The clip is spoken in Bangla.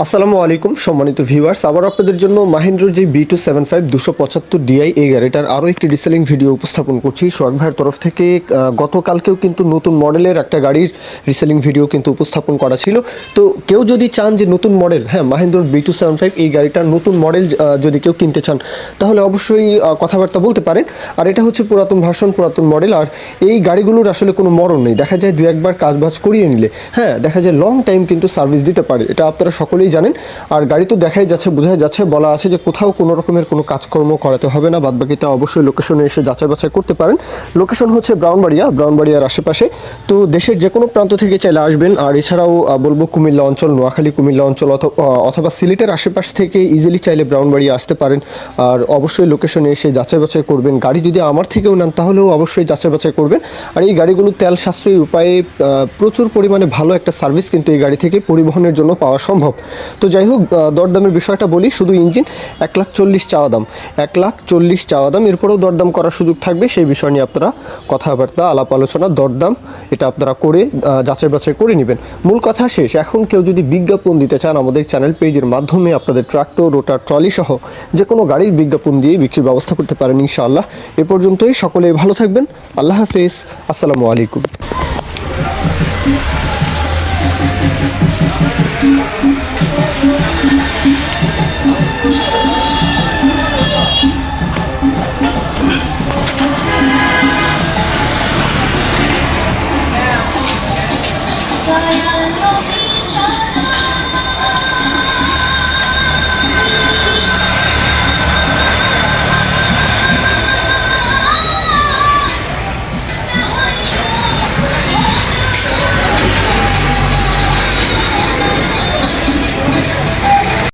আসসালামু আলাইকুম সম্মানিত ভিউয়ার্স, আবার আপনাদের জন্য মাহিন্দ্রার যে B275 275 DI এই গাড়িটার আরও একটি রিসেলিং ভিডিও উপস্থাপন করছি সোহাগ ভাইয়ের তরফ থেকে। গতকালকেও কিন্তু নতুন মডেলের একটা গাড়ির রিসেলিং ভিডিও কিন্তু উপস্থাপন করা ছিল। তো কেউ যদি চান যে নতুন মডেল, মাহিন্দ্রার B275 এই গাড়িটার নতুন মডেল যদি কেউ কিনতে চান তাহলে অবশ্যই কথাবার্তা বলতে পারেন। আর এটা হচ্ছে পুরাতন ভার্সন, পুরাতন মডেল। আর এই গাড়িগুলোর আসলে কোনো মরণ নেই, দেখা যায় দু একবার কাজবাজ করিয়ে নিলে দেখা যায় লং টাইম কিন্তু সার্ভিস দিতে পারে, এটা আপনারা সকলেই জানেন। আর গাড়ি তো দেখাই যাচ্ছে, বোঝাই যাচ্ছে, বলা আছে যে কোথাও কোনো রকমের কোনো কাজকর্ম করাতে হবে না, বাদবাকিটা অবশ্যই লোকেশনে এসে যাচাই বাছাই করতে পারেন। লোকেশন হচ্ছে ব্রাউনবাড়িয়ার আশেপাশে। তো দেশের যে কোনো প্রান্ত থেকে চাইলে আসবেন। আর এছাড়াও বলবো কুমিল্লা অঞ্চল, নোয়াখালী কুমিল্লা অঞ্চল অথবা সিলেটের আশেপাশ থেকে ইজিলি চাইলে ব্রাউনবাড়িয়া আসতে পারেন। আর অবশ্যই লোকেশনে এসে যাচাই বাছাই করবেন। গাড়ি যদি আমার থেকেও নেন তাহলেও অবশ্যই যাচাই বাছাই করবেন। আর এই গাড়িগুলো তেল সাশ্রয়ী উপায়ে প্রচুর পরিমাণে ভালো একটা সার্ভিস কিন্তু এই গাড়ি থেকে পরিবহনের জন্য পাওয়া সম্ভব। তো যাই হোক, দরদামের বিষয়টা বলি, শুধু ইঞ্জিন 1,40,000 চাওয়া দাম, 1,40,000 চাওয়া দাম। এরপরেও দরদাম করার সুযোগ থাকবে, সেই বিষয় নিয়ে আপনারা কথাবার্তা আলাপ আলোচনা দরদাম এটা আপনারা করে যাচাই বাছাই করে নেবেন। মূল কথা শেষ। এখন কেউ যদি বিজ্ঞাপন দিতে চান আমাদের চ্যানেল পেজের মাধ্যমে আপনাদের ট্রাক্টর, রোটার, ট্রলি সহ যে কোনো গাড়ির বিজ্ঞাপন দিয়ে বিক্রির ব্যবস্থা করতে পারেন ইনশাআল্লাহ। এ পর্যন্তই, সকলেই ভালো থাকবেন। আল্লাহ হাফেজ, আসসালামু আলাইকুম।